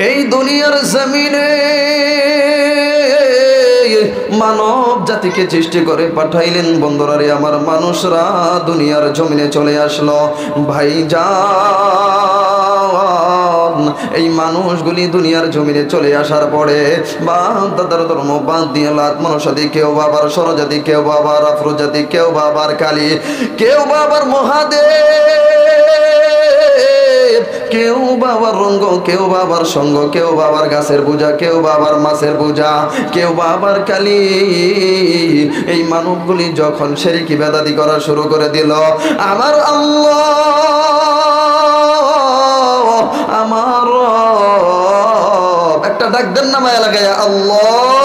এই দুনিয়ার জমিনে মানব জাতিকে সৃষ্টি করে পাঠাইলেন। বন্ধুরা রে আমার, মানুষরা দুনিয়ার জমিনে চলে আসলো। ভাইজান, এই মানুষগুলি দুনিয়ার জমিনে চলে আসার পরে বাপ দাদার ধর্ম বাদ দিয়ে লাত মনসাদি, কেউ বাবার সরজাতি, কেউ বাবার আফরোজাতি, কেউ বাবার কালী, কেউ বাবার মহাদেব, কেউ বাবার রঙ্গ, কেউ বাবার সঙ্গ, কেউ বাবার গাছের পূজা, কেউ বাবার মাছের পূজা, কেউ বাবার কালী। এই মানবগুলি যখন শিরকি বেদাতি করা শুরু করে দিল, আমার আল্লাহ, আমার একটা ডাক দেন না মায়া লাগায়া, আল্লাহ।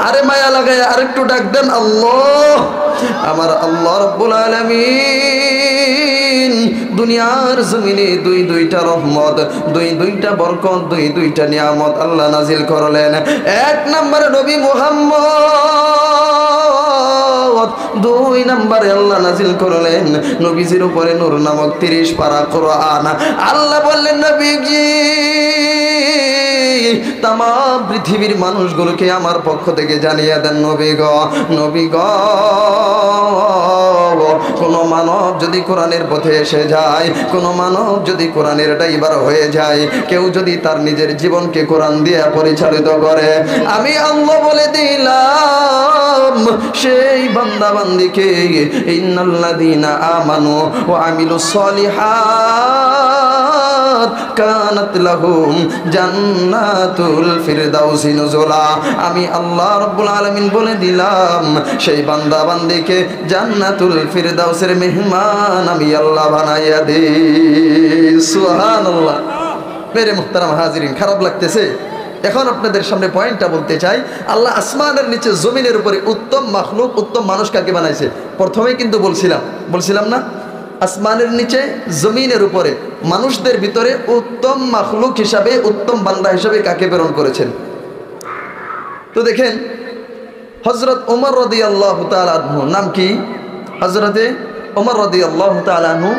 আরে মায়া লাগায়া আরেকটু ডাক দেন, আল্লাহ। আমার আল্লাহ রাব্বুল আলামিন দুনিয়ার জমিনে দুইটা রহমত, দুইটা বরকত, দুইটা নিয়ামত আল্লাহ নাজিল করলেন। এক নম্বরে নবী মুহাম্মদ, দুই নম্বরে আল্লাহ নাজিল করলেন নবীজির উপরে নূর নামক 30 পারা কোরআন। আল্লাহ বললেন, নবীজি তাম পৃথিবীর মানুষগুলোকে আমার পক্ষ থেকে জানিয়ে দেন, নবী গ, কোন মানব যদি কোরআনের পথে এসে যায়, কোন মানব যদি কোরআনের ড্রাইভার হয়ে যায়, কেউ যদি তার নিজের জীবনকে কোরআন দিয়ে পরিচালিত করে, আমি আল্লাহ বলে দিলাম সেই বান্দা বান্দিকে ইন্নাল্লাযীনা আমানু ওয়া আমিলুস সলিহাত কানাত লাহুম জান্নাতুল ফিরদাউসি নুজুলা। আমি আল্লাহ রাব্বুল আলামিন বলে দিলাম সেই বান্দা বান্দিকে জান্নাতুল ফিরদাউসের মেহমান আমি আল্লাহ বানাইয়া দেই। সুবহানাল্লাহ। মেরে মুহতারাম হাজিরিন, খারাপ লাগতেছে? এখন আপনাদের সামনে পয়েন্টটা বলতে চাই। আল্লাহ আসমানের নিচে জমিনের উপরে উত্তম মাখলুক, উত্তম মানুষ কাকে বানাইছে? প্রথমেই কিন্তু বলছিলাম না, আসমানের নিচে জমিনের উপরে মানুষদের ভিতরে উত্তম মাখলুক হিসাবে, উত্তম বান্দা হিসাবে কাকে প্রেরণ করেছেন? তো দেখেন, হযরত ওমর রাদিয়াল্লাহু তাআলা আনহু, নাম কি? হযরতে ওমর রাদিয়াল্লাহু তাআলা আনহু,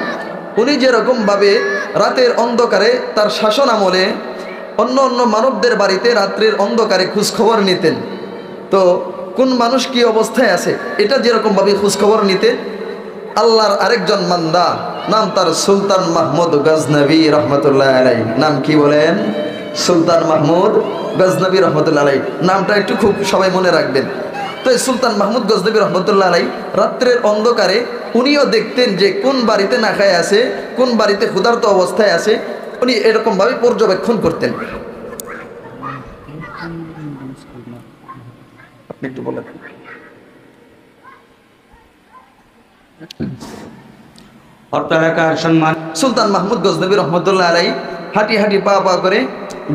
উনি যেরকম ভাবে রাতের অন্ধকারে তার শাসন আমলে অন্য মানবদের বাড়িতে রাত্রের অন্ধকারে খোঁজ খবর নিতেন, তো কোন মানুষ কি অবস্থায় আছে এটা যেরকম ভাবে খোঁজ খবর নিতেন, আল্লাহর আরেকজন বান্দা, নাম তার সুলতান মাহমুদ গজনবী রহমতুল্লাহ আলাইহি। নাম কি বলেন? সুলতান মাহমুদ গজনবী রহমতুল্লাহ আলাইহি। নামটা একটু খুব সবাই মনে রাখবেন। তো এই সুলতান মাহমুদ গজনবী রহমতুল্লাহ আলাইহি রাত্রের অন্ধকারে উনিও দেখতেন যে কোন বাড়িতে না খায় আছে, কোন বাড়িতে ক্ষুধার্ত অবস্থায় আছে, উনি এরকম ভাবে পর্যবেক্ষণ করতেন। আপনি একটু বলেন। সুলতান মাহমুদ গজনবী রহমতুল্লাহ আলাইহি হাঁটি হাঁটি পা পা করে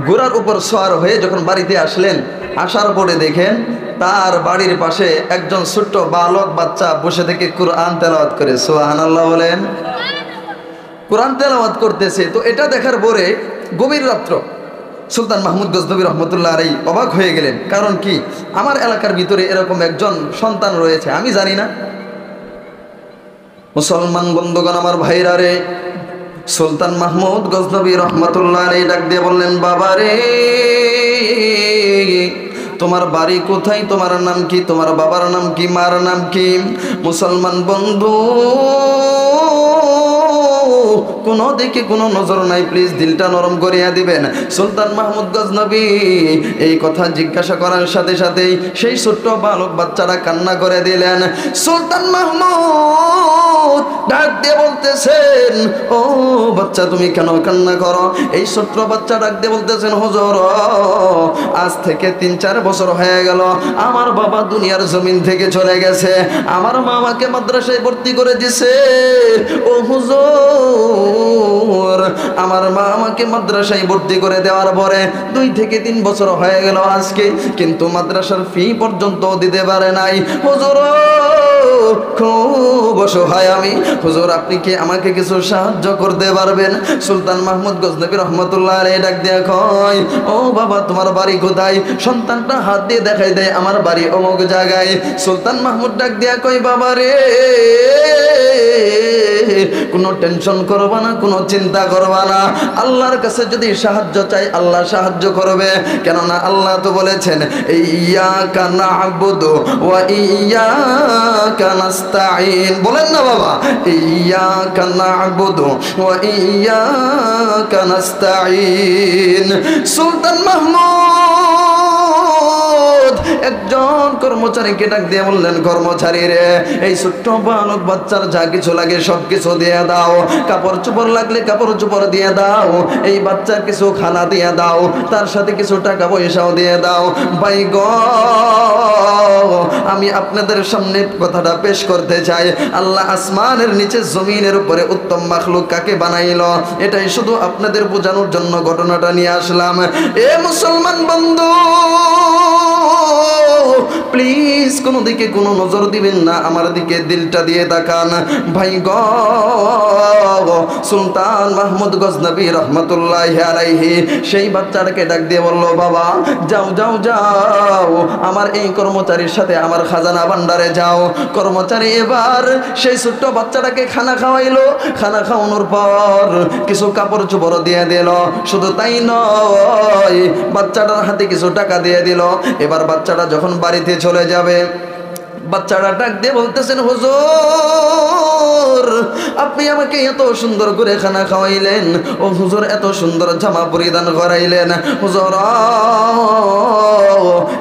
ঘোড়ার উপর সওয়ার হয়ে যখন বাড়িতে আসলেন, আসার পরে দেখেন তার বাড়ির পাশে একজন ছোট্ট বালক বাচ্চা বসে থেকে কোরআন তেলাওয়াত করে। সুবহানাল্লাহ বলেন। কোরআন তেলাওয়াত করতেছে। তো এটা দেখার পরে গভীর রাত্র সুলতান মাহমুদ গজনবী রহমতুল্লাহ আলাইহি অবাক হয়ে গেলেন। কারণ কি, আমার এলাকার ভিতরে এরকম একজন সন্তান রয়েছে, আমি জানি না। মুসলমান বন্ধুগণ, আমার ভাইরা রে, সুলতান মাহমুদ গজনবী রহমতুল্লাহ আলাইহি ডাক দিয়ে বললেন, বাবা রে, তোমার বাড়ি কোথায়? তোমার নাম কি? তোমার বাবার নাম কি? মার নাম কি? মুসলমান বন্ধু, কোনো দিকে কোনো নজর নাই, প্লিজ দিলটা নরম করিয়া দিবেন। সুলতান মাহমুদ গজনবী এই কথা জিজ্ঞাসা করার সাথে সাথেই সেই ছোট্ট বালক বাচ্চারা কান্না করে দিলেন। সুলতান মাহমুদ ডাক দিয়ে বলতেছেন, ও বাচ্চা তুমি কেন কান্না করো? এই ছোট্ট বাচ্চা ডাক দিয়ে বলতেছেন, হুজুর আজ থেকে 3-4 বছর হয়ে গেল আমার বাবা দুনিয়ার জমিন থেকে চলে গেছে, আমার মা আমাকে মাদ্রাসায় ভর্তি করে দিছে। ও হুজুর, আমার মা আমাকে মাদ্রাসায় ভর্তি করে দেওয়ার পরে 2 থেকে 3 বছর হয়ে গেল আজকে, কিন্তু মাদ্রাসার ফি পর্যন্ত দিতে পারে নাই। হুজুর খুব অসহায় আমি, হুজুর আপনি কি আমাকে কিছু সাহায্য করতে পারবেন? সুলতান মাহমুদ গজনবী রহমতুল্লাহ আলাইহি ডাক দিয়া কয়, ও বাবা তোমার বাড়ি কোথায়? সন্তানটা হাত দিয়ে দেখাই দেয়, আমার বাড়ি অমুক জায়গায়। সুলতান মাহমুদ ডাক দিয়া কয়, বাবা রে, কোনো টেনশন করবা না, কোনো চিন্তা করবা না। আল্লাহর কাছে যদি সাহায্য চাই আল্লাহ সাহায্য করবে, কেননা আল্লাহ তো বলেছেন ইয়্যাকা না'বুদু ওয়া ইয়্যাকা নাস্তাঈন। বলেন না বাবা, ইয়্যাকা না'বুদু ওয়া ইয়্যাকা নাস্তাঈন। সুলতান মাহমুদ একজন কর্মচারীকে ডাক দিয়ে বললেন, কর্মচারী রে, এই ছোট্ট বালক বাচ্চার যা কিছু লাগে সব কিছু দিয়ে দাও, কাপড় চোপড় লাগলে কাপড় চোপড় দিয়ে দাও, এই বাচ্চার কিছু খানা দিয়ে দাও, তার সাথে কিছু টাকা পয়সাও দিয়ে দাও। ভাই গো, আমি আপনাদের সামনে কথাটা পেশ করতে চাই। আল্লাহ আসমানের নিচে জমিনের উপরে উত্তম মাখলুক কাকে বানাইল, এটাই শুধু আপনাদের বোঝানোর জন্য ঘটনাটা নিয়ে আসলাম। এ মুসলমান বন্ধু, প্লিজ কোনো দিকে কোনো নজর দিবেন না, আমার দিকে দিলটা দিয়ে তাকান। ভাই গো, সুলতান মাহমুদ গজনবী রহমতুল্লাহি আলাইহি সেই বাচ্চাটাকে ডাক দিয়ে বলল, বাবা যাও যাও যাও, আমার এই কর্মচারীর সাথে আমার খাজানা ভান্ডারে যাও। কর্মচারী এবার সেই ছোট্ট বাচ্চাটাকে খানা খাওয়াইলো, খানা খাওয়ানোর পর কিছু কাপড় চোপড় দিয়ে দিল। শুধু তাই নয়, বাচ্চাটার হাতে কিছু টাকা দিয়ে দিল। এবার বাচ্চাটা যখন বাড়িতে চলে যাবে, বাচ্চাটা ডাক দিয়ে বলতেছেন, হুজুর আপনি আমাকে এত সুন্দর করে খানা খাওয়াইলেন, ও হুজুর এত সুন্দর জামা পরিধান করাইলেন, হুজুর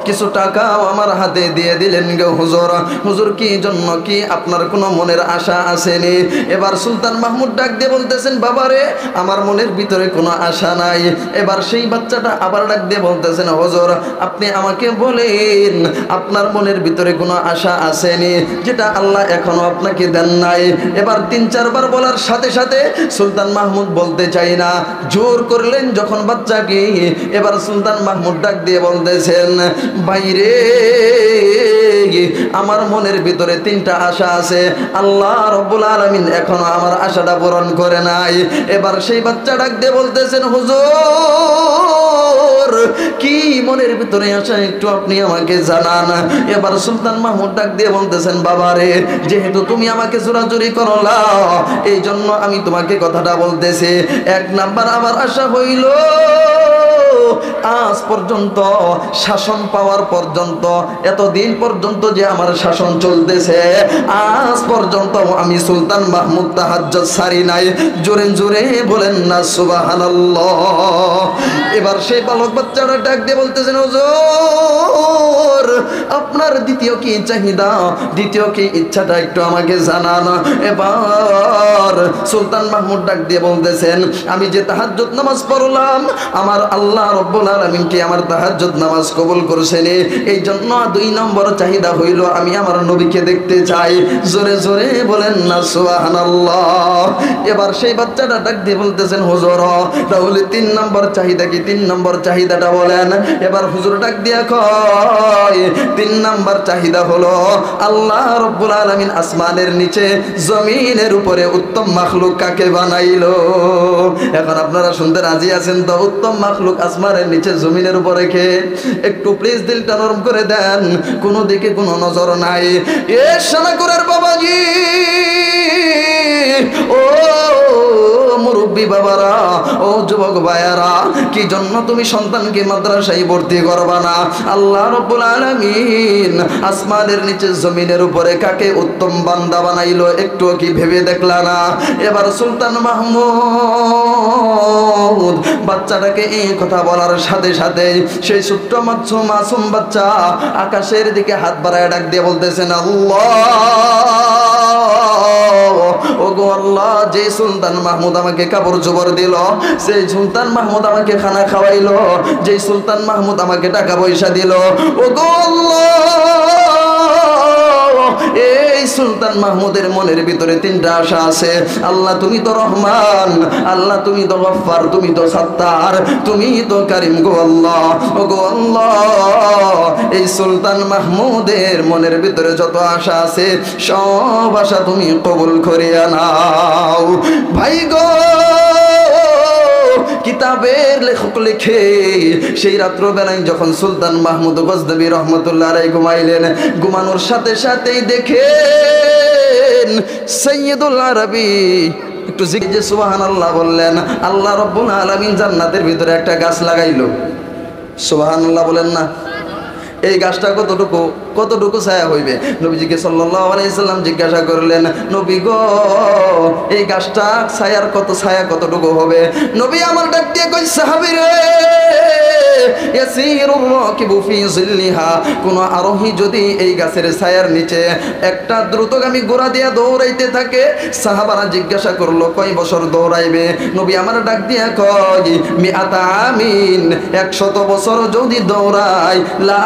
কিছু টাকাও আমার হাতে দিয়ে দিলেন গো হুজুর। হুজুর কি জন্য, কি আপনার কোনো মনের আশা আসেনি? এবার সুলতান মাহমুদ ডাক দিয়ে বলতেছেন, বাবারে আমার মনের ভিতরে কোনো আশা নাই। এবার সেই বাচ্চাটা আবার ডাক দিয়ে বলতেছেন, হুজুর আপনি আমাকে বলেন আপনার মনের ভিতরে কোনো আশা আসেনি, যেটা আল্লাহ এখনো আপনাকে দেন নাই। এবার 3-4 বার বলার সাথে সাথে সুলতান মাহমুদ বলতে চাই না, জোর করলেন যখন বাচ্চাকে। এবার সুলতান মাহমুদ ডাক দিয়ে বলতেছেন, বাইরে আমার মনের ভিতরে 3টা আশা আছে, আল্লাহ রাব্বুল আলামিন এখনো আমার আশাটা পূরণ করে নাই। এবার সেই বাচ্চা ডাক দিয়ে বলতেছেন, হুজুর কি মনের ভিতরে আশা একটু আপনি আমাকে জানান। এবার সুলতান মাহমুদ ডাক দিয়ে বলতেছেন, বাবারে যেহেতু তুমি আমাকে জোরাজুরি করলা, এই জন্য আমি তোমাকে কথাটা বলতেছি। 1 নাম্বার আমার আশা হইল, আজ পর্যন্ত শাসন পাওয়ার পর্যন্ত, এতদিন পর্যন্ত যে আমার শাসন চলতেছে, আজ পর্যন্ত আমি সুলতান মাহমুদ তাহাজ্জুদ সারি নাই। জোরে জোরে বলেন না সুবহানাল্লাহ। এবার সেই বালক বাচ্চারা ডাক দিয়ে বলতেছেন, হুজুর আপনার দ্বিতীয় কি চাহিদা, দ্বিতীয় কি ইচ্ছাটা একটু আমাকে জানান। এবার সুলতান মাহমুদ ডাক দিয়ে বলতেছেন, আমি যে তাহাজ্জুদ নামাজ পড়লাম, আমার আল্লাহ রব্বুল আলামিন কি আমার তাহাজ্জুদ নামাজ কবুল করেছেন, এই জন্য 2 নম্বর চাহিদা হইল আমি আমার নবীকে দেখতে চাই। জোরে জোরে বলেন না সুবহানাল্লাহ। এবার সেই বাচ্চাটা ডাক দিয়ে বলতেছেন, হুজুর তাহলে 3 নম্বর চাহিদা কি, 3 নম্বর চাহিদাটা বলেন। এবার হুজুর ডাক দিয়া কয়, 3 নম্বর চাহিদা হলো আল্লাহ রব্বুল আলামিন আসমানের নিচে জমিনের উপরে উত্তম মাখলুক কাকে বানাইলো। এখন আপনারা শুনতে রাজি আছেন তো? উত্তম মাখলুক আসমানের নিচে জমিনের উপরে কে? একটু প্লিজ দিলটা নরম করে দেন, কোনো দিকে কোনো নজর নাই। এ সোনাকুরের বাবাজি, ও মুরব্বী বাবারা, ও যুবক ভাইয়ারা, কি জন্য তুমি সন্তানকে মাদ্রাসায় ভর্তি করবা না? আল্লাহ রাব্বুল আলামিন আসমানের নিচে জমিনের উপরে কাকে উত্তম বান্দা বানাইলো, একটু কি ভেবে দেখলা না? এবার সুলতান মাহমুদ বাচ্চাটাকে এই কথা বলার সাথে সাথে সেই ছোট্ট মাসুম বাচ্চা আকাশের দিকে হাত বাড়ায় ডাক দিয়ে বলতেছেন, আল্লাহ, ওগো আল্লাহ, যে সুলতান মাহমুদ আমাকে কাপড় চোপড় দিল, সেই সুলতান মাহমুদ আমাকে খানা খাওয়াইলো, যে সুলতান মাহমুদ আমাকে টাকা পয়সা দিল, ওগো আল্লাহ, এই সুলতান মাহমুদের মনের ভিতরে 3টা আশা আছে। আল্লাহ তুমি তো রহমান, আল্লাহ তুমি তো গফফার, তুমি তো সত্তার, তুমি তো কারিম গো আল্লাহ। ও গো আল্লাহ, এই সুলতান মাহমুদের মনের ভিতরে যত আশা আছে সব আশা তুমি কবুল করিয়া নাও। ভাই গো, কিতাবের লেখক লিখে সেই রাত্রবেলায় যখন সুলতান মাহমুদ গজনবী রহমতুল্লাহ আলাইহি ঘুমাইলেন, ঘুমানোর সাথে সাথেই দেখেন সাইয়্যিদুল আরবি একটু জিজ্ঞেস সুবহানাল্লাহ বললেন, আল্লাহ রাব্বুল আলামিন জান্নাতের ভিতরে একটা গাছ লাগাইলো। সুবহানাল্লাহ বলেন না। এই গাছটা কতটুকু ছায়া হইবে? নবীজিকে সাল্লাল্লাহু আলাইহি সাল্লাম জিজ্ঞাসা করলেন, নবী গো এই গাছটা ছায়া কতটুকু হবে? নবী আমার ডাক দিয়ে কই, সাহাবী রে, ইয়াসিরুর রাকিবু ফি জিল্লিহা, কোন আরোহী যদি এই গাছের ছায়ার নিচে একটা দ্রুতগামী ঘোড়া দিয়ে দৌড়াইতে থাকে, সাহাবারা জিজ্ঞাসা করলো কয় বছর দৌড়াইবে? নবী আমার ডাক দিয়া কয়, মিআতা আমিন, 100 বছর যদি দৌড়ায়, লা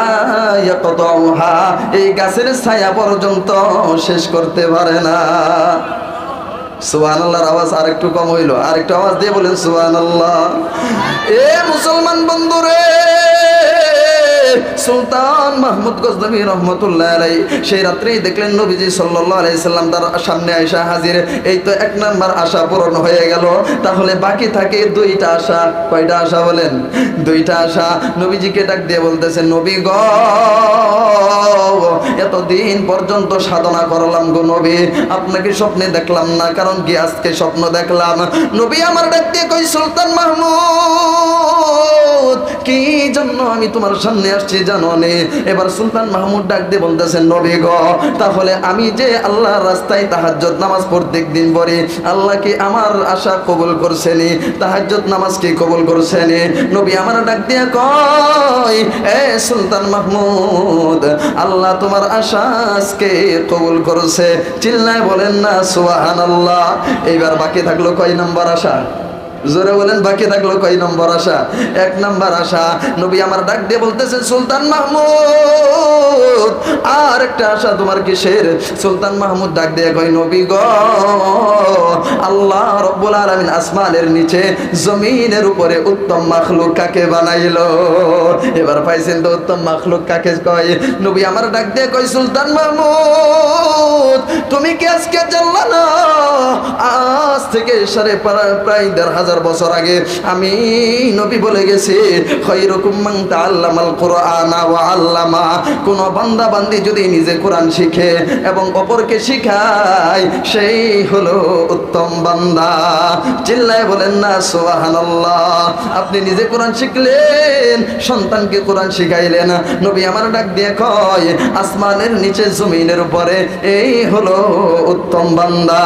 ইয়াকতাউহা, এই গাছের ছায়া পর্যন্ত শেষ করতে পারে না। সুবহানাল্লাহর আওয়াজ আর একটু কম হইলো, আর একটু আওয়াজ দিয়ে বলেন সুবহানাল্লাহ। এ মুসলমান বন্ধুরে, সুলতান মাহমুদ গজনবী রহমতুল্লাহ আলাইহি সেই রাত্রেই দেখলেন নবীজি সাল্লাল্লাহু আলাইহি সাল্লাম তার সামনে আয়েশা হাজির। এই তো 1 নাম্বার আশা পূরণ হয়ে গেল, তাহলে বাকি থাকে 2টা আশা। কয়টা আশা বলেন? 2টা আশা। নবীজিকে ডাক দিয়ে বলতেছেন, নবী গো এতদিন পর্যন্ত সাধনা করলাম গো নবী, আপনাকে স্বপ্নে দেখলাম না, কারণ কি আজকে স্বপ্ন দেখলাম। নবী আমার ডাক দিয়ে কই, সুলতান মাহমুদ কি জন্য আমি তোমার সামনে আসছি জানো নে? এবার সুলতান মাহমুদ ডাক দিয়ে বলতেছেন, নবী গো তাহলে আমি যে আল্লাহর রাস্তায় তাহাজ্জুদ নামাজ প্রত্যেক দিন পড়ি, আল্লাহ কি আমার আশা কবুল করছেনি? তাহাজ্জুদ নামাজ কি কবুল করছেনি? নবী আমার ডাক দিয়ে কয়, এ সুলতান মাহমুদ, আল্লাহ তোমার আশা আজকে কবুল করছে। চিল্লায় বলেন না সুবহানাল্লাহ। এইবার বাকি থাকলো কয় নম্বর আশা? জোরে বলেন, বাকি থাকলো কয় নম্বর আশা? 1 নাম্বার আশা। নবী আমার ডাক দিয়ে বলতেছে, সুলতান মাহমুদ আর একটা আশা তোমার কিসের? সুলতান মাহমুদ ডাক দিয়ে কয়, নবী গো আল্লাহ রাব্বুল আলামিন আসমানের নিচে জমিনের উপরে উত্তম মাখলুক কাকে বানাইলো? এবার পাইছেন তো উত্তম মাখলুক কাকে কয়? নবী আমার ডাক দিয়ে কয়, সুলতান মাহমুদ তুমি কি আজকে জানলা না? আজ থেকে প্রায় 1500 বছর আগে আমি নবী বলে গেছি, খায়রুকুম মান তাআল্লামাল কুরআনা ওয়া আল্লামা, কোন বান্দা বান্দি যদি নিজে কোরআন শিখে এবং অপরকে শিখায়, সেই হলো উত্তম বান্দা। চিল্লায় বলেন না সুবহানাল্লাহ। আপনি নিজে কোরআন শিখলেন, সন্তানকে কোরআন শিখাইলেন, নবী আমার ডাক দিয়ে কয়, আসমানের নিচে জমিনের উপরে এই হলো উত্তম বান্দা।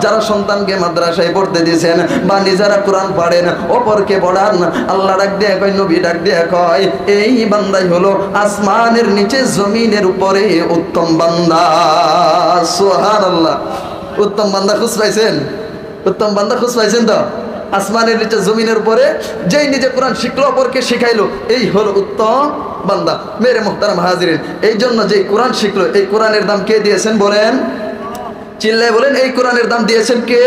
যারা সন্তানকে মাদ্রাসায় পড়তে দিয়েছেন বা নিজেরা কোরআন পড়েন, অপরকে পড়ান, আল্লাহ ডাক দিয়ে কয়, নবী ডাক দিয়ে কয়, এই বান্দাই হলো আসমানের নিচে জমিনের উপরে উত্তম বান্দা। সুবহানাল্লাহ। উত্তম বান্দা খুঁজ পাইছেন? উত্তম বান্দা খুঁজ পাইছেন তো? আসমানের নিচে জমিনের উপরে যেই নিজে কোরআন শিখলো, অপরকে শিখাইলো, এই হলো উত্তম বান্দা। মেরে মুহতারাম হাজিরিন, এই জন্য যে কোরআন শিখলো, এই কোরআনের দাম কে দিয়েছেন বলেন? চিল্লায় বলেন, এই কোরআনের দাম দিয়েছেন কে?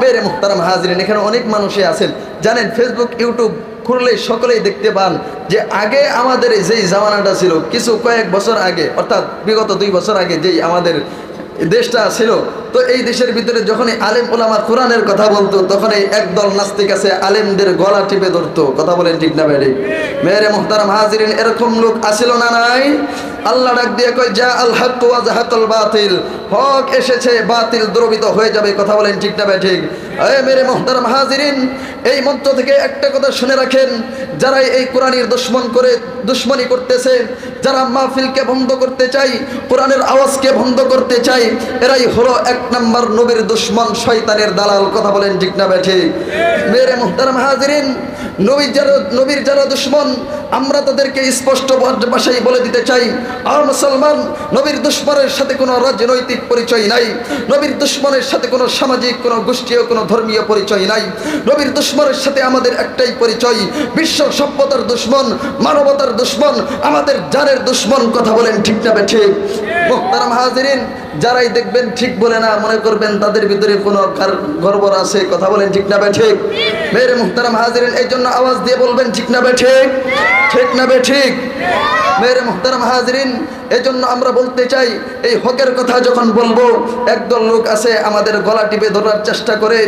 মেরে মুহতারাম হাজিরিন, এখানে অনেক মানুষই আছেন জানেন, ফেসবুক ইউটিউব খুললেই সকলেই দেখতে পান যে আগে আমাদের যেই জামানাটা ছিল, কয়েক বছর আগে, অর্থাৎ বিগত 2 বছর আগে যেই আমাদের দেশটা ছিল, তো এই দেশের ভিতরে যখনই আলেম ওলামা কোরআনের কথা বলতো, তখন এই একদল নাস্তিক আছে আলেমদের গলা টিপে ধরতো। কথা বলেন ঠিক না বেড়ে? মেরে মুহতারাম হাজিরিন, এরকম লোক আসিল না নাই? আল্লাহ ডাক দিয়ে কয়, যা আল হক ওয়া যাহাকাল বাতিল, হক এসেছে, বাতিল দ্রবিত হয়ে যাবে। কথা বলেন ঠিক না ঠিক? এ মেরে মুহতারাম হাজিরিন, এই মঞ্চ থেকে একটা কথা শুনে রাখেন, যারা এই কোরআনের দুশ্মনী করতেছে, যারা মাহফিলকে বন্ধ করতে চাই, কোরআনের আওয়াজকে বন্ধ করতে চাই, এরাই হলো 1 নাম্বার নবীর দুশ্মন, শয়তানের দালাল। কথা বলেন ঠিক না ঠিক? মেরে মুহতারাম হাজিরিন, নবীর যারা দুশ্মন, আমরা তাদেরকে স্পষ্ট ভাষায় বলে দিতে চাই, আর মুসলমান, নবীর দুশ্মনের সাথে কোনো রাজনৈতিক পরিচয় নাই, নবীর দুশ্মনের সাথে কোনো সামাজিক, কোনো গোষ্ঠীয়, কোনো ধর্মীয় পরিচয় নাই। নবীর দুশ্মনের সাথে আমাদের একটাই পরিচয়, বিশ্ব সভ্যতার দুশ্মন, মানবতার দুশ্মন, আমাদের জানের দুশ্মন। কথা বলেন ঠিক না ঠিক? মুহতারাম হাজিরিন, যারাই দেখবেন ঠিক বলে না, মনে করবেন তাদের ভিতরে কোনো গড়বড় আছে। কথা বলেন ঠিক না বে ঠিক? মেরে মুহতারাম হাজিরিন, এই জন্য আওয়াজ দিয়ে বলবেন ঠিক না বে ঠিক? ঠিক না বে ঠিক? মেরে মুহতারাম হাজিরিন, এই জন্য আমরা বলতে চাই, এই হকের কথা যখন বলবো একদল লোক আছে আমাদের গলা টিপে ধরার চেষ্টা করে।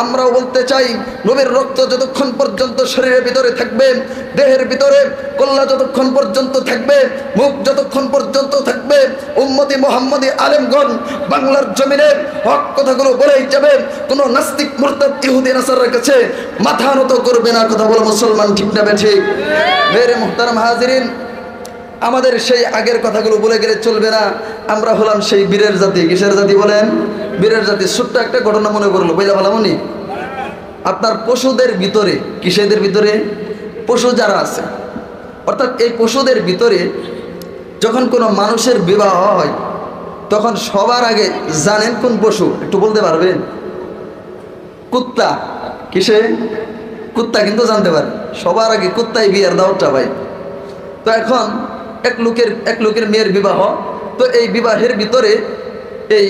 আমরাও বলতে চাই, নবীর রক্ত যতক্ষণ পর্যন্ত শরীরের ভিতরে থাকবে, দেহের ভিতরে কল্লা যতক্ষণ পর্যন্ত থাকবে, মুখ যতক্ষণ পর্যন্ত থাকবে, উম্মতি মুহাম্মদি আলেমগণ বাংলার জমিনে হক কথাগুলো বলেই যাবে। কোনো নাস্তিক মুরতাদ ইহুদি নাসারার কাছে মাথা নত করবে না। কথা বলো মুসলমান, ঠিক না বে ঠিক? মেরে মুহতারাম হাজিরিন, আমাদের সেই আগের কথাগুলো বলে গেলে চলবে না। আমরা হলাম সেই বীরের জাতি। কিসের জাতি বলেন? বীরের জাতি। ছোট্ট একটা ঘটনা মনে করলো, বইলা ভালো মনি। আপনার পশুদের ভিতরে, কিসেদের ভিতরে? পশু যারা আছে, অর্থাৎ এই পশুদের ভিতরে যখন কোনো মানুষের বিবাহ হয়, তখন সবার আগে জানেন কোন পশু? একটু বলতে পারবেন? কুত্তা। কিসে? কুত্তা কিন্তু জানতে পারে। সবার আগে কুত্তাই বিয়ের দাওয়াতটা পায়। তো এখন এক লোকের মেয়ের বিবাহ, তো এই বিবাহের ভিতরে এই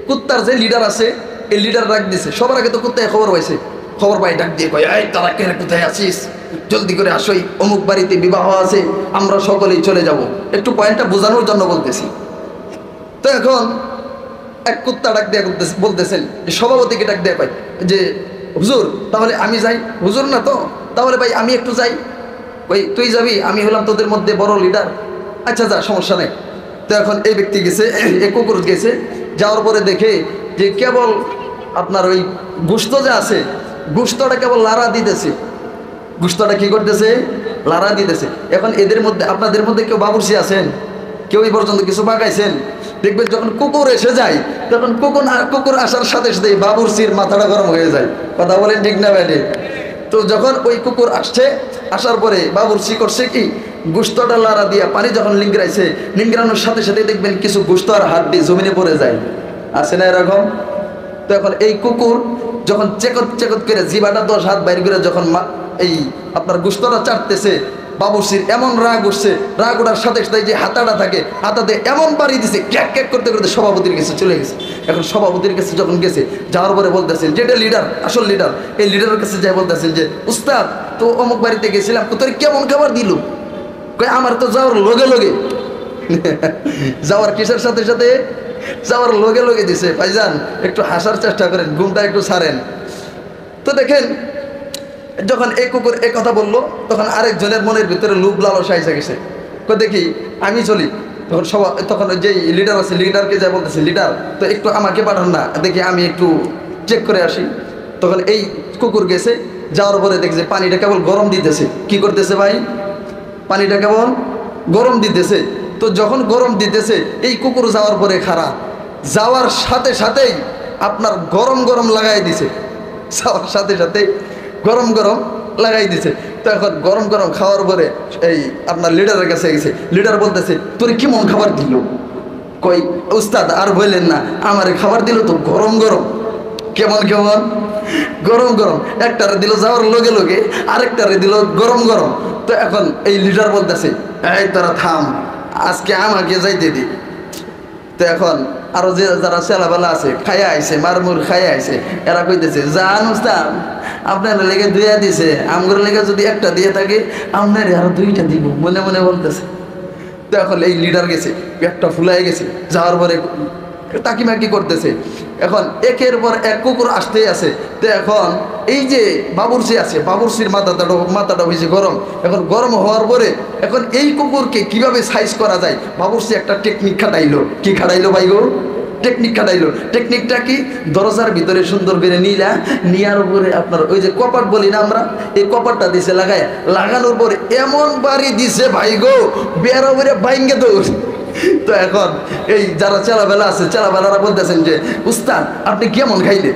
কুত্তার যে লিডার আছে, এই লিডার ডাক দিছে। সবার আগে তো কুত্তায় খবর পাইছে, খবর পাই ডাক দিয়ে কয়, এই তারা কে, কোথায় আছিস? জলদি করে আসই, অমুক বাড়িতে বিবাহ আছে, আমরা সকলেই চলে যাব। একটু পয়েন্টটা বোঝানোর জন্য বলতেছি। তো এখন এক কুত্তা ডাক দিয়ে বলতেছেন, যে সভাপতিকে ডাক দিয়ে কয় যে, হুজুর তাহলে আমি যাই। হুজুর না তো, তাহলে ভাই আমি একটু যাই। ওই তুই যাবি, আমি হলাম তোদের মধ্যে বড় লিডার। আচ্ছা যা, সমস্যা নেই। তো এখন এই ব্যক্তি গেছে, এই কুকুর গেছে। যাওয়ার পরে দেখে যে কেবল আপনার ওই গোশত যে আছে, গোশতটা কেবল লাড়া দিতেছে। গোশতটা কি করতেছে? লাড়া দিতেছে। এখন এদের মধ্যে, আপনাদের মধ্যে কেউ বাবুর্চি আছেন? কেউ এই পর্যন্ত কিছু পাকাইছেন? দেখবেন যখন কুকুর এসে যায়, তখন কুকুর আসার সাথে সাথে বাবুর্চির মাথাটা গরম হয়ে যায়। কথা বলেন ঠিক না ভাই? তো যখন ওই কুকুর আসছে, আসার পরে বাবুর্চি করছে কি, গোশতটা লাড়া দিয়া পানি যখন লিঙ্গরাইছে, লিঙ্গরানোর সাথে সাথে দেখবেন কিছু গোশত আর হাড্ডি জমিনে পড়ে যায়। আছে না এরকম? তো এখন এই কুকুর যখন চেকত চেকত করে জিবাটা 10 হাত বাইর করে যখন এই আপনার গোশতটা চাটতেছে, বাবুর্চির এমন রাগ উঠছে, রাগ ওঠার সাথে সাথে যে হাতাটা থাকে, হাতাতে এমন বাড়ি দিছে, ক্যাক ক্যাক করতে করতে সভাপতির কাছে চলে গেছে। এখন সভাপতির কাছে যখন গেছে, যাওয়ার পরে বলতেছেন, যেটা লিডার, আসল লিডার, এই লিডারের কাছে যাই বলতেছেন যে, উস্তাদ তো অমুক বাড়িতে গেছিলাম, তো তোর কেমন খাবার দিল? কয় আমার তো যাওয়ার লগে লগে যাওয়ার কিসের সাথে সাথে? যাওয়ার লগে লগে দিছে। ভাইজান একটু হাসার চেষ্টা করেন, ঘুমটা একটু ছাড়েন। তো দেখেন, যখন এই কুকুর এই কথা বললো, তখন আরেকজনের মনের ভিতরে লোভ লালসা এসে গেছে। দেখি আমি চলি। তখন যেই লিডার আছে, লিডারকে যা বলতেছে, লিডার তো একটু আমাকে পাঠান না, দেখি আমি একটু চেক করে আসি। তখন এই কুকুর গেছে, যাওয়ার পরে দেখছে পানিটা কেবল গরম দিতেছে। কি করতেছে ভাই? পানিটা কেবল গরম দিতেছে। তো যখন গরম দিতেছে, এই কুকুর যাওয়ার পরে খারাপ, যাওয়ার সাথে সাথেই আপনার গরম গরম লাগাই দিছে। যাওয়ার সাথে সাথে গরম গরম লাগাই দিছে। তো এখন গরম গরম খাওয়ার পরে এই আপনার লিডারের কাছে গেছে। লিডার বলতেছে, তোর কেমন খাবার দিল? কই উস্তাদ আর বললেন না, আমার খাবার দিল তো গরম গরম। কেমন কেমন? গরম গরম। একটারে দিল যাওয়ার লগে লগে, আরেকটারে দিল গরম গরম। তো এখন এই লিডার বলতেছে, এই তোরা থাম, আজকে আমাকে যাইতে দি। তো এখন আরো যে যারা ছেলেবেলা আছে, খাইয়া আইছে, মারমুর খাইয়া আইছে, এরা কইতেছে, জান উস্তাদ আপনার লেগে 2 দিছে, আমগুলোর লেগে যদি 1টা দিয়ে থাকে, আপনার আরো 2টা দিব, মনে মনে বলতেছে। তো এখন এই লিডার গেছে, পেটটা ফুলাই গেছে, যাওয়ার পরে তাকিমাকি করতেছে। এখন একের পর এক কুকুর আসতেই আছে। তো এখন এই যে বাবুর্চি আছে, বাবুর্চির মাথাটা হয়েছে গরম। এখন গরম হওয়ার পরে এখন এই কুকুরকে কিভাবে সাইজ করা যায়, বাবুর্চি একটা টেকনিক খাটাইলো। কি খাটাইলো ভাই গো? টেকনিক খাটাইলো। টেকনিকটা কি? দরজার ভিতরে সুন্দর করে নিয়ার উপরে আপনার ওই যে কপাট বলি না আমরা, এই কপাটটা দিছে লাগায়, লাগানোর পরে এমন বাড়ি দিছে ভাই গো, বেড়া বেড়ে বাইঙ্গে দৌড়। তো এখন এই যারা চেলাবেলা আছে, চেলাবেলারা বলতেছেন যে, উস্তাদ আপনি কেমন খাইলে?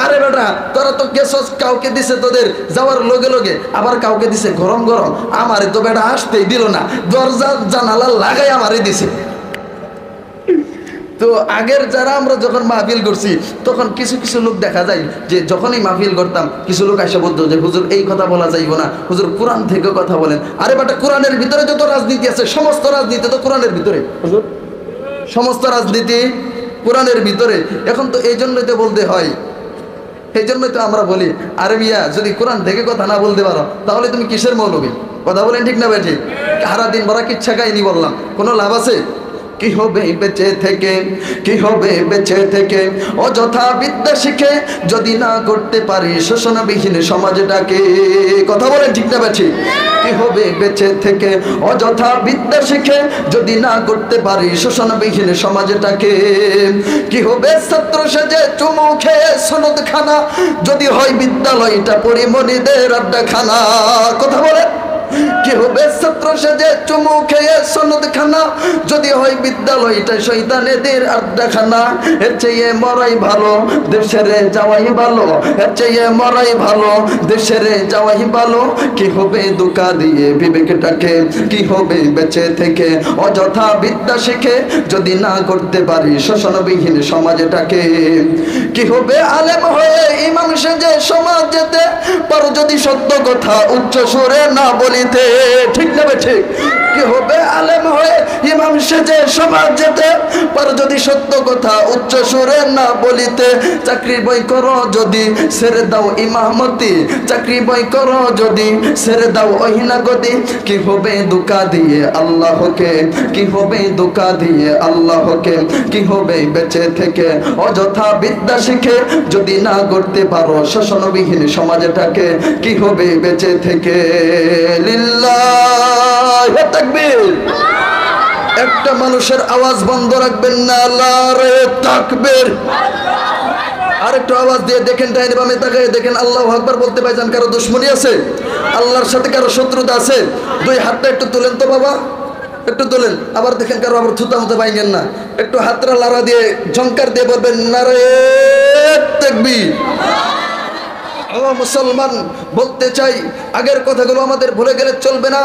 আরে বেটা তোরা তো গেছস, কাউকে দিছে তোদের যাওয়ার লগে লগে, আবার কাউকে দিছে গরম গরম, আমারে তো বেটা আসতেই দিল না, দরজা জানালা লাগাই আমারে দিছে। তো আগের যারা আমরা যখন মাহফিল করছি, তখন কিছু কিছু লোক দেখা যায় যে যখনই মাহফিল করতাম, কিছু লোক এসে বলতো যে, হুজুর এই কথা বলা যাইব না, হুজুর কোরআন থেকে কথা বলেন। আরে বেটা কোরআনের ভিতরে যত রাজনীতি আছে, সমস্ত রাজনীতি তো কোরআনের ভিতরে। হুজুর সমস্ত রাজনীতি কোরআনের ভিতরে। এখন তো এই জন্যই তো বলতে হয়, এই জন্যই তো আমরা বলি, আরে মিয়া যদি কোরআন থেকে কথা না বলতে পারো তাহলে তুমি কিসের মৌলবী? কথা বলেন ঠিক না বেঠিক? সারাদিন ভরা কিচ্ছা কাহিনী বললাম, কোনো লাভ আছে? কি হবে বেঁচে থেকে, কি হবে বেঁচে থেকে অযথা বিদ্যা শিখে যদি না করতে পারি শোষণবিহীন সমাজটাকে? কথা বলেন ঠিক না বেঠিক? কি হবে বেঁচে থেকে অযথা বিদ্যা শিখে যদি না করতে পারি শোষণবিহীন সমাজটাকে? কি হবে ছাত্র সেজে চুমু খেয়ে সনদ খানা যদি হয় বিদ্যালয়টা পরিমণিদের আড্ডাখানা? কথা বলে কি হবে ছাত্র সেজে চুমু খেয়ে সনদ খানা যদি হয় বিদ্যালয়টা শয়তানেদের আড্ডাখানা? এর চেয়ে মরাই ভালো দেশের যাওয়াই ভালো, এর চেয়ে মরাই ভালো দেশের যাওয়াই ভালো। কি হবে ধোঁকা দিয়ে বিবেকটাকে, কি হবে বেঁচে থেকে অযথা বিদ্যা শিখে যদি না করতে পারি শোষণবিহীন সমাজটাকে? কি হবে আলেম হয়ে ইমাম সেজে সমাজ যেতে পারো যদি সত্য কথা উচ্চ সুরে না বলিতে? ঠিক না ঠিক? কি হবে আলেম হয়ে ইমাম সেজে সমাজ যেতে পারো যদি সত্য কথা উচ্চ সুরে না বলিতে? চাকরি বই করো যদি ছেড়ে দাও ইমামতি, চাকরি বই করো যদি ছেড়ে দাও ওহিনা গদি। কি হবে ধোঁকা দিয়ে আল্লাহকে, কি হবে ধোঁকা দিয়ে আল্লাহকে? কি হবে বেঁচে থেকে অযথা বিদ্যা শিখে যদি না করতে পারো শোষণবিহীন সমাজটাকে? কি হবে বেঁচে থেকে? লিল্লাহি তাকবীর। একটা মানুষের আওয়াজ বন্ধ রাখবেন না, নারে তাকবীর। আরেকটু আওয়াজ দিয়ে দেখেন, ডাইনে বামে তাকায় দেখেন, আল্লাহু আকবার বলতে পাইছেন? কারো দুশমনী আছে? আল্লাহর সাথে কারো শত্রুতা আছে? দুই হাতটা একটু তোলেন তো বাবা, একটু তোলেন। আবার দেখেন কারো আবার থুতা মুতা পাইবেন না, একটু হাতটা লাড়া দিয়ে ঝংকার দিয়ে বলবেন নারে তাকবীর। মুসলমান বলতে চাই, আগের কথাগুলো আমাদের ভুলে গেলে চলবে না।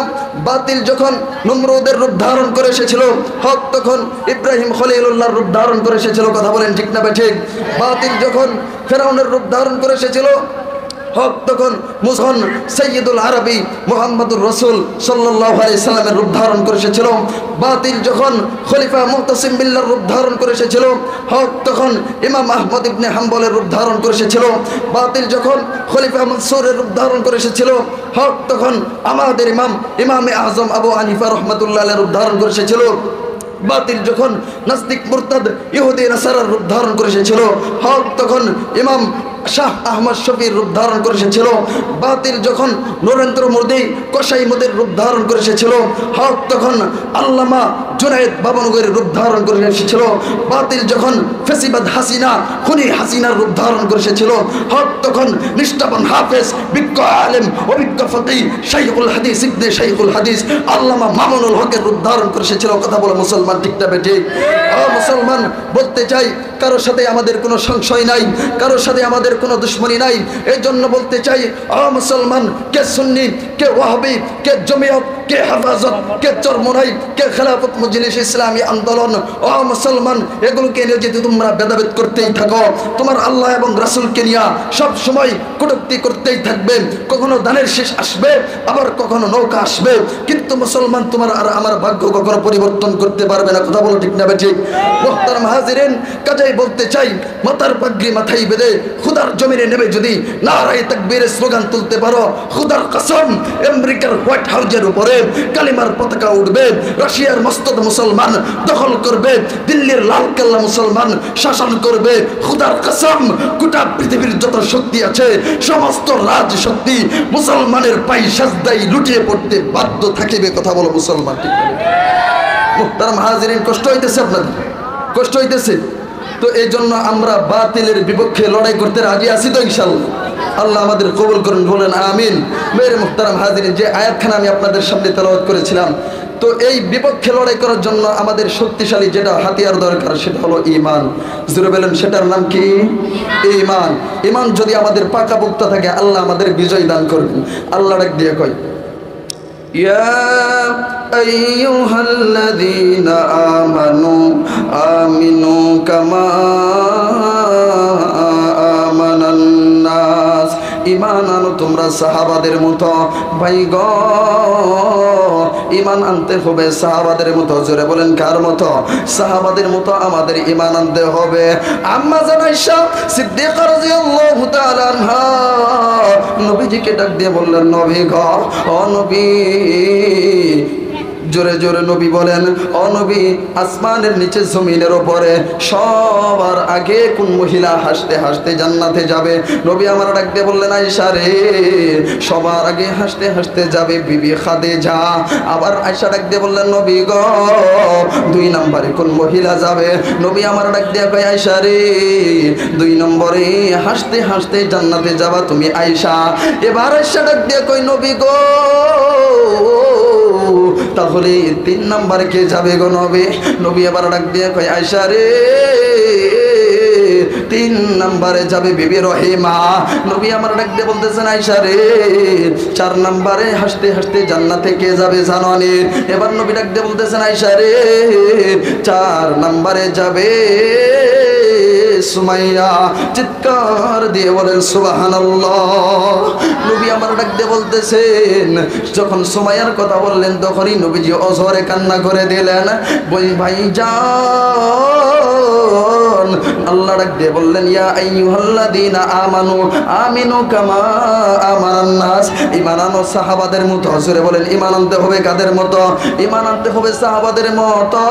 বাতিল যখন নমরুদের রূপ ধারণ করে এসেছিল, হক তখন ইব্রাহিম খলিলুল্লাহর রূপ ধারণ করে এসেছিল। কথা বলেন ঠিক না ঠিক? বাতিল যখন ফেরাউনের রূপ ধারণ করে এসেছিল, হক তখন মুসলমান সৈয়দুল আরবি মুহাম্মদুর রাসূল সাল্লাল্লাহু আলাইহি সাল্লামের রূপ ধারণ করে এসেছিল। বাতিল যখন খলিফা মুতাসিম বিল্লাহর রূপ ধারণ করে এসেছিল, হক তখন ইমাম আহমদ ইবনে হাম্বলের রূপ ধারণ করে এসেছিল। বাতিল যখন খলিফা মনসুরের রূপ ধারণ করে এসেছিল, হক তখন আমাদের ইমামে আজম আবু হানিফা রাহমাতুল্লাহির রূপ ধারণ করে এসেছিল। বাতিল যখন নাস্তিক মুরতাদ ইহুদি নাসারার রূপ ধারণ করে এসেছিল, হক তখন ইমাম শাহ আহমদ শফির রূপ ধারণ করে এসেছিল। বাতিল যখন নরেন্দ্র মোদী কসাই মোদীর রূপ ধারণ করে এসেছিল, হক তখন আল্লামা জুনায়েদ বাবনগরের রূপ ধারণ করে এসেছিল। বাতিল যখন ফেসিবাদ হাসিনা খুনি হাসিনার রূপ ধারণ করে এসেছিল, হক তখন নিষ্ঠাবান হাফেজ বিজ্ঞ আলেম অভিজ্ঞ ফকিহ শাইখুল হাদিস ইবনে শাইখুল হাদিস আল্লামা মামুনুল হকের রূপ ধারণ করে এসেছিল। কথা বলে মুসলমান ঠিক না বেঠিক? মুসলমান বলতে চাই, কারোর সাথে আমাদের কোনো সংশয় নাই, কারোর সাথে আমাদের কোনো দুশ্মনী নাই। এই জন্য বলতে চাই, মুসলমান কে সুন্নি, কে ওয়াহাবি, কে জমিয়ত, কে হেফাজত, কে চরমনাই, কে খেলাফত মজলিস ইসলামী আন্দোলন, মুসলমান এগুলোকে নিয়ে যদি তোমরা ভেদাভেদ করতেই থাকো, তোমার আল্লাহ এবং রাসূলকে নিয়ে সব সময় কটূক্তি করতেই থাকবে। কখনো ধানের শেষ আসবে, আবার কখনো নৌকা আসবে, কিন্তু মুসলমান তোমার আর আমার ভাগ্য কখনো পরিবর্তন করতে পারবে না। কথা বলো ঠিক না বেঠিক? মুহতারাম হাজিরিন, কাজেই বলতে চাই, মাথার পাগড়ি মাথায় বেঁধে খুদার জমিনে নেমে যদি নারায়ে তাকবীরের স্লোগান তুলতে পারো, খুদার কসম আমেরিকার হোয়াইট হাউসের উপরে কালিমার পতাকা উঠবে, রাশিয়ার মসনদ মুসলমান দখল করবে, দিল্লির লালকেল্লা মুসলমান শাসন করবে। খুদার কসম গোটা পৃথিবীর যত শক্তি আছে সমস্ত রাজ শক্তি মুসলমানের পায়ে সাজদায় লুটিয়ে পড়তে বাধ্য থাকিবে। কথা বলো মুসলমান ঠিক না? মুহতারাম হাজিরিন, কষ্ট হইতেছে আপনাদের? কষ্ট হইতেছে তো এই জন্য আমরা বাতিলের বিপক্ষে লড়াই করতে রাজি আছি তো ইনশাআল্লাহ? আল্লাহ আমাদের কবুল করুন, বলেন আমিন। মেরে মুহতারাম হাজিরিন, যে আয়াতখানা আমি আপনাদের সামনে তেলাওয়াত করেছিলাম, তো এই বিপক্ষে লড়াই করার জন্য আমাদের শক্তিশালী যেটা হাতিয়ার দরকার সেটা হলো ঈমান। জোরে বলেন, সেটার নাম কি? ঈমান। ঈমান যদি আমাদের পাকাপোক্ত থাকে, আল্লাহ আমাদের বিজয় দান করবেন। আল্লাহ ডাক দিয়ে কয়, ইয়া আইয়ুহাল্লাযীনা আমানু আমিনু কামা আমানান নাস। ঈমান আনো তোমরা সাহাবাদের মতো। ভাই গো, ঈমান আনতে হবে সাহাবাদের মতো। জোরে বলেন কার মতো? সাহাবাদের মতো আমাদের ঈমান আনতে হবে। আম্মা জান আয়েশা সিদ্দিকা রাদিয়াল্লাহু তাআলা আনহা নবীজিকে ডাক দিয়ে বললেন, নবী গো, ও নবী। জোরে জোরে নবী বলেন, ও নবী, আসমানের নিচে জমিনের উপরে সবার আগে কোন মহিলা হাসতে হাসতে জান্নাতে যাবে? নবী আমার ডাক দিয়ে বললেন, আয়েশা রে, সবার আগে হাসতে হাসতে যাবে বিবি খাদিজা। আবার আয়েশা ডাক দিয়ে বললেন, নবী গো, 2 নম্বরে কোন মহিলা যাবে? নবী আমার ডাক দিয়ে কয়, আয়েশা রে, 2 নম্বরে হাসতে হাসতে জান্নাতে যাবা তুমি আয়েশা। এবার আয়েশা ডাক দিয়ে কয়, নবী গো, তাহলে 3 নম্বরে কে যাবে গো নবী? নবী আবার ডাক দিয়ে কয়, আয়েশা রে, 3 নম্বরে যাবে বিবি রহিমা। নবী আমার ডাক দিয়ে বলতেছেন, আয়েশা রে, 4 নম্বরে হাসতে হাসতে জান্নাতে কে যাবে জানোনি? এবার নবী ডাক দিয়ে বলতেছেন, আয়েশা রে, 4 নম্বরে যাবে সুমাইয়া। চিৎকার দিয়ে বলেন সুবহানাল্লাহ। নবী আমার ডাক দিয়ে বলতেছেন, যখন সুমাইয়ার কথা বললেন তখনই নবীজি অঝরে কান্না করে দিলেন। বই ভাই যান, আল্লাহ ডাক দিয়ে বললেন, ইয়া আইয়ুহাল্লাযীনা আমানু আমিনু কামা আমানান নাস। ঈমান আনো সাহাবাদের মতো। জোরে বলেন, ঈমান আনতে হবে কাদের মতো? ঈমান আনতে হবে সাহাবাদের মতো।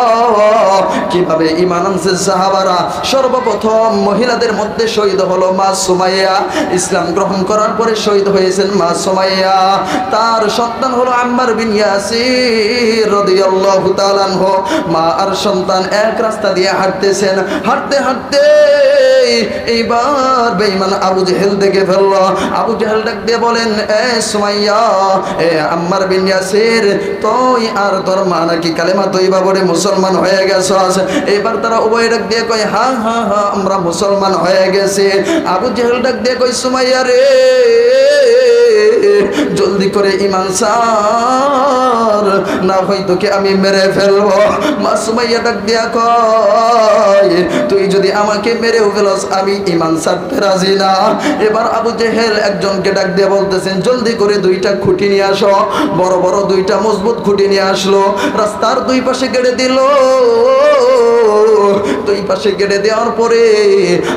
কিভাবে ঈমান আনছে সাহাবারা? সর্বপ্রথম মহিলাদের মধ্যে শহীদ হলো মা সুমাইয়া। ইসলাম গ্রহণ করার পরে শহীদ হয়েছেন মা সুমাইয়া। তার সন্তান হলো আম্মার বিন ইয়াসির রাদিয়াল্লাহু তাআলা আনহু। মা আর সন্তান এক রাস্তা দিয়ে হাঁটতেছেন। হাঁটতে হাঁটতে এইবার বেঈমান আবু জেহেল দেখে ফেলল। আবু জেহেল ডাক দিয়ে বলেন, এ সুমাইয়া, এ আম্মার বিন ইয়াসির, তুই আর তোর মা নাকি কালেমা তৈবা পড়ে মুসলমান হয়ে গেছস? এবার তারা উভয় ডাক দিয়ে কয়, হ্যাঁ হ্যাঁ হ্যাঁ, আমরা মুসলমান হয়ে গেছি। আবু জেহেল ডাক দিয়ে কয়, সুমাইয়া রে, জলদি করে ঈমান ছাড়, না হয় তোকে আমি মেরে ফেলবো। মা সুমাইয়া ডাক দিয়া কয়, তুই যদি আমাকে মেরেও ফেলস আমি ঈমান ছাড়তে রাজি না। এবার আবু জেহেল একজনকে ডাক দিয়ে বলতেছেন, জলদি করে 2টা খুঁটি নিয়ে আসো। বড় বড় 2টা মজবুত খুঁটি নিয়ে আসলো। রাস্তার 2 পাশে গেড়ে দিল। 2 পাশে গেড়ে দেওয়ার পরে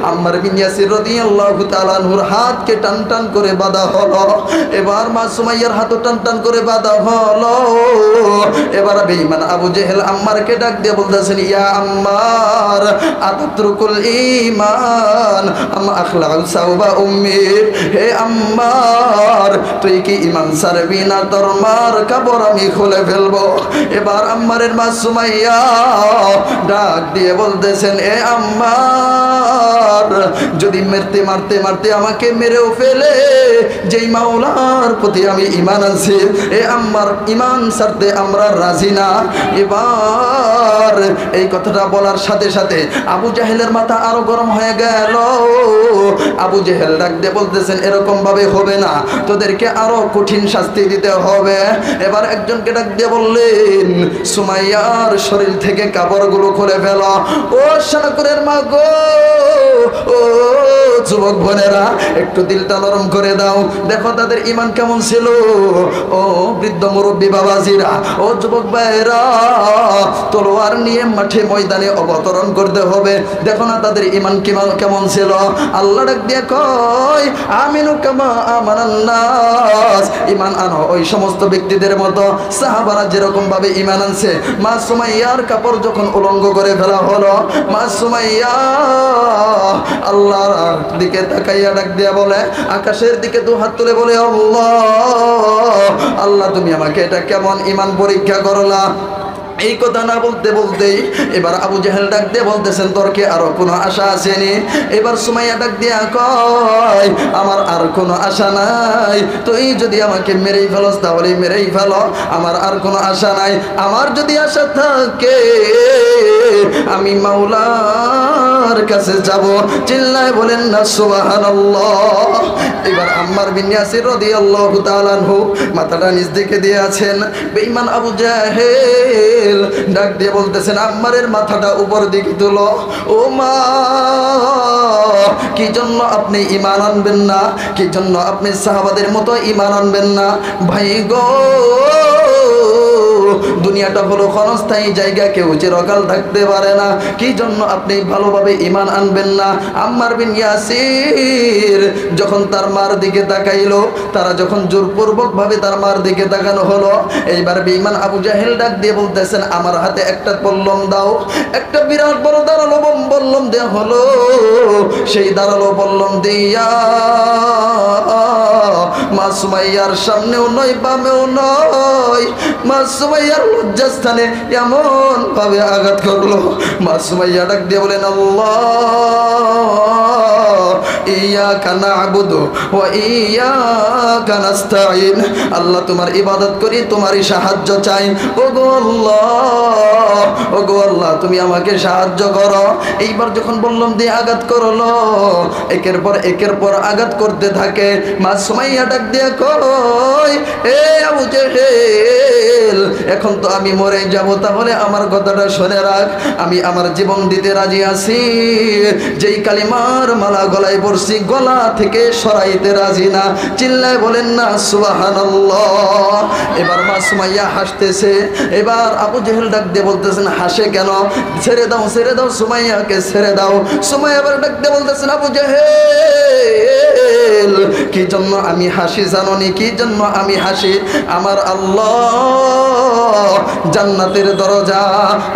আম্মার বিন ইয়াসির রাদিয়াল্লাহু তাআলা আনহুর হাতকে টান টান করে বাঁধা হলো। এবার মা সুমাইয়ার হাতও টান টান করে বাঁধা হলো। এবার বেঈমান আবু জেহেল আম্মারকে ডাক দিয়ে বলতেছেন, ইয়া আম্মার, আতাতরুকুল ঈমান আম আখলাউ সাওবা উম্মি। হে আম্মার, তুই কি ঈমান ছাড়বি না তোর মার কাপড় আমি খুলে ফেলবো? এবার আম্মারের মা সুমাইয়া ডাক দিয়ে বলতেছেন, এ আম্মার, যদি মারতে মারতে মারতে আমাকে মেরেও ফেলে, যেই মাওলার প্রতি আমি ঈমান আনছি, এ আম্মার, ঈমান ছাড়তে আমরা রাজি না। এবার এই কথাটা বলার সাথে সাথে আবু জাহেলের মাথা আরো গরম হয়ে গেল। আবু জেহেল ডাক দিয়ে বলতেছেন, এরকম ভাবে হবে না, তোদেরকে আরো কঠিন শাস্তি দিতে হবে। এবার একজনকে ডাক দিয়ে বললেন, সুমাইয়ার শরীর থেকে কাপড়গুলো খুলে ফেল। ও শানাকুরের মা গো, ও যুবক বোনেরা, একটু দিলটা নরম করে দাও, দেখো তাদের ঈমান কেমন ছিল। ও বৃদ্ধ মুরব্বী বাবাজিরা, ও যুবক ভাইরা, তলোয়ার নিয়ে মাঠে ময়দানে অবতরণ করতে হবে। দেখো না তাদের ঈমান কেমন ছিল। আল্লাহ ডাক দিয়ে কয়, আমিনু কামা আমানান নাস। ঈমান আনো ওই সমস্ত ব্যক্তিদের মতো, সাহাবারা যেরকম ভাবে ঈমান আনছে। মা সুমাইয়ার কাপড় যখন উলঙ্গ করে ফেলা হলো, মা সুমাইয়া আল্লাহর দিকে তাকাইয়া ডাক দিয়া বলে, আকাশের দিকে 2 হাত তুলে বলে, আল্লাহ, আল্লাহ, তুমি আমাকে এটা কেমন ঈমান পরীক্ষা করলা? এই কথা না বলতে বলতেই এবার আবু জেহেল ডাক দিয়ে বলতেছেন, তোর কি আরো কোনো আশা আসেনি? এবার সুমাইয়া ডাক দিয়া কয়, আমার আর কোনো আশা নাই। তুই যদি আমাকে মেরেই ফেলস তাহলে মেরেই ফেলো, আমার আর কোনো আশা নাই। আমার যদি আশা থাকে আমি মাওলার কাছে যাব। চিল্লায় বলেন না সুবহানাল্লাহ। এবার আম্মার বিন ইয়াসির রাদিয়াল্লাহু তাআলা আনহু মাথাটা নিচ দিকে দিয়ে আছেন। বেঈমান আবু জাহেল ডাক দিয়ে বলতেছেন, আম্মারের মাথাটা উপর দিকে তুলো। ও মা, কি জন্য আপনি ঈমান আনবেন না? কি জন্য আপনি সাহাবাদের মতো ঈমান আনবেন না? ভাই গো, দুনিয়াটা হলো ক্ষণস্থায়ী জায়গা, কেউ চিরকাল থাকতে পারে না। কি জন্য আপনি ভালোভাবে ঈমান আনবেন না? আম্মার বিন ইয়াসির যখন তার মার দিকে তাকাইলো, তারা যখন জোরপূর্বক ভাবে তার মার দিকে তাকানো হলো, এইবার বেঈমান আবু জাহেল ডাক দিয়ে বলতেছেন, আমার হাতে একটা বল্লম দাও। একটা বিরাট বড় ধারালো বল্লম দেয়া হলো। সেই ধারালো বল্লম দিয়া মা সুমাইয়ার সামনেও নয়, বামেও নয়, মা সুমাইয়ার লজ্জাস্থানে এমন ভাবে আঘাত করলো। মা সুমাইয়া ডাক দিয়ে বলেন, আল্লাহ ইয়াকা না'বুদু ওয়া ইয়াকা নাস্তাঈন। আল্লাহ তোমার ইবাদত করি, তোমারই সাহায্য চাই। ওগো আল্লাহ, ওগো আল্লাহ, তুমি আমাকে সাহায্য করো। এইবার যখন বললাম দিয়ে আঘাত করলো, একের পর আঘাত করতে থাকে। মা সুমাইয়া ডাক দিয়ে কই, এ আবু জেহেল, এখন তো আমি মরে যাব, তাহলে আমার কথাটা শুনে রাখ, আমি আমার জীবন দিতে রাজি আছি। যেই কালিমার মালা গলায় পড়ছি, গলা থেকে সরাইতে রাজি না। চিল্লায় বলেন না সুবহানাল্লাহ। এবার মা সুমাইয়া হাসতেছে। এবার আবু জেহেল ডাক দিয়ে বলতেছেন, হাসে কেন? ছেড়ে দাও, ছেড়ে দাও, সুমাইয়াকে ছেড়ে দাও। সুমাইয়া এবার ডাক দিয়ে বলতেছেন, আবু জেহেল, কি জন্য আমি হাসি জানোনি? কি জন্য আমি হাসি? আমার আল্লাহ জান্নাতের দরজা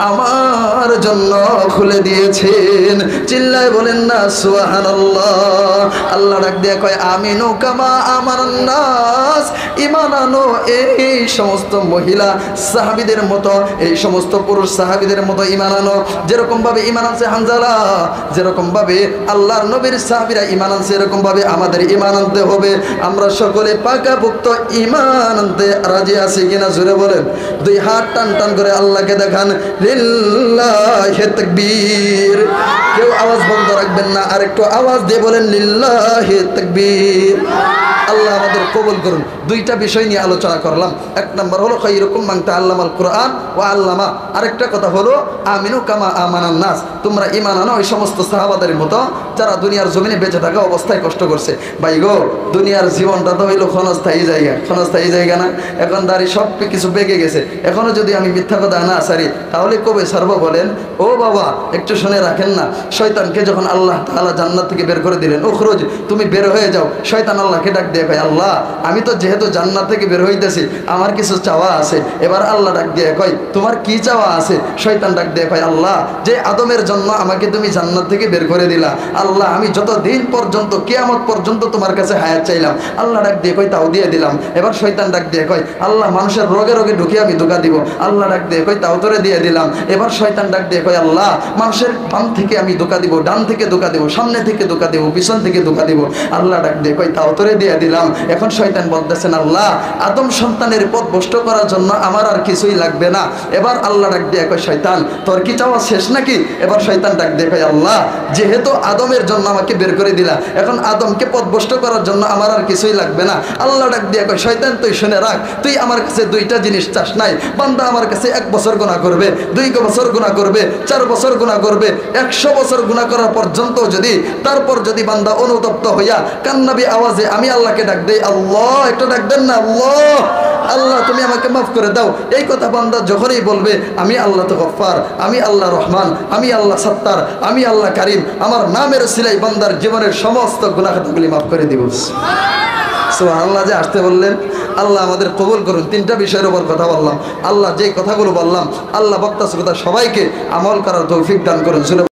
আমার জন্য খুলে দিয়েছেন। চিল্লায় বলেন না সুবহানাল্লাহ। আল্লাহ ডাক দিয়ে কয়, আমিনু কামা আমানান নাস, ঈমান আনো এই সমস্ত মহিলা সাহাবীদের মতো, এই সমস্ত পুরুষ সাহাবীদের মতো ঈমান আনো। যেরকম ভাবে ঈমান আনছে হানজালা, যেরকম ভাবে আল্লাহর নবীর সাহাবীরা ঈমান আনছে, এরকম ভাবে আমাদের ঈমান আনতে হবে। আমরা সকলে পাকাপোক্ত ঈমান আনতে রাজি আছি কিনা জোরে বলেন। দুই হাত টান টান করে আল্লাহকে দেখান, লিল্লাহি তাকবীর। কেউ আওয়াজ বন্ধ রাখবেন না, আর একটু আওয়াজ দিয়ে বলেন লিল্লাহি তাকবীর। আল্লাহ আমাদের কবুল করুন। দুইটা বিষয় নিয়ে আলোচনা করলাম। এক নম্বর হলো খায়রুকুম মান তাআল্লামাল কুরআন ওয়া আল্লামা। আরেকটা কথা হলো আমিনু কামা আমানান নাস, তোমরা ঈমান আনো ওই সমস্ত সাহাবাদের মতো যারা দুনিয়ার জমিনে বেঁচে থাকা অবস্থায় কষ্ট করছে। ভাই গো, দুনিয়ার জীবনটা তো হইলো ক্ষণস্থায়ী জায়গা, ক্ষণস্থায়ী জায়গা না? এখন দাঁড়ি সব কিছু বেঁকে গেছে। এখনো যদি আমি মিথ্যা কথা না সারি, তাহলে কবে সারবো বলেন? ও বাবা, একটু শুনে রাখেন না। শয়তানকে যখন আল্লাহ তাআলা জান্নাত থেকে বের করে দিলেন, উখরুজ, তুমি বের হয়ে যাও, শয়তান আল্লাহকে ডাক দিয়ে কয়, আল্লাহ আমি তো যেহেতু জান্নাত থেকে বের হইতেছি, আমার কিছু চাওয়া আছে। এবার আল্লাহ ডাক দিয়ে কয়, তোমার কি চাওয়া আছে? শয়তান ডাক দিয়ে কয়, আল্লাহ যে আদমের জন্য আমাকে তুমি জান্নাত থেকে বের করে দিলা, আল্লাহ আমি যত দিন পর্যন্ত, কিয়ামত পর্যন্ত তোমার কাছে হায়াত চাইলাম। আল্লাহ ডাক দিয়ে কয়, তাও দিয়ে দিলাম। এবার শয়তান ডাক দিয়ে কয়, আল্লাহ মানুষের রোগে রোগে ঢুকিয়ে আমি ধোঁকা দিব। আল্লাহ ডাক দিয়ে কয়, তাও তোরে দিয়ে দিলাম। এবার শয়তান ডাক দিয়ে কয়, আল্লাহ মানুষের বাম থেকে আমি ধোঁকা দিব, ডান থেকে ধোঁকা দিব, সামনে থেকে ধোঁকা দিব, পিছন থেকে ধোঁকা দিব। আল্লাহ ডাক দিয়ে কয়, তাও তোরে দিয়ে দিলাম। এখন শয়তান বলতেছেন, আল্লাহ আদম সন্তানের পথ ভ্রষ্ট করার জন্য আমার আর কিছুই লাগবে না। এবার আল্লাহ ডাক দিয়ে কয়, শয়তান তোর কি চাওয়া শেষ নাকি? এবার শয়তান ডাক দিয়ে কয়, আল্লাহ যেহেতু আদমের জন্য আমাকে বের করে দিলা, এখন আদমকে পথ ভ্রষ্ট করার জন্য আমার আর কিছুই লাগবে না। আল্লাহ ডাক দিয়ে কয়, শয়তান তুই শুনে রাখ, তুই আমার কাছে দুইটা জিনিস চাস নাই। বান্দা আমার কাছে 1 বছর গুনাহ করবে, 2 বছর গুনাহ করবে, 4 বছর গুনাহ করবে, 100 বছর গুনাহ করার পর্যন্ত যদি, তারপর যদি বান্দা অনুতপ্ত হইয়া কান্নাবি আওয়াজে আমি আল্লাহকে ডাক দেই, আল্লাহ একটু ডাক দেন না, আল্লাহ আল্লাহ তুমি আমাকে মাফ করে দাও, এই কথা বান্দা যখনই বলবে, আমি আল্লাহ তো গফফার, আমি আল্লাহ রহমান, আমি আল্লাহ সত্তার, আমি আল্লাহ কারিম, আমার নামের সিলাই বান্দার জীবনের সমস্ত গুনাহ খাতাগুলি মাফ করে দিব। সুবহানাল্লাহ, যে আসতে বললেন। আল্লাহ আমাদের কবুল করুন। 3টা বিষয়ের উপর কথা বললাম। আল্লাহ যে কথাগুলো বললাম, আল্লাহ বক্তা শ্রোতা সবাইকে আমল করার তৌফিক দান করুন।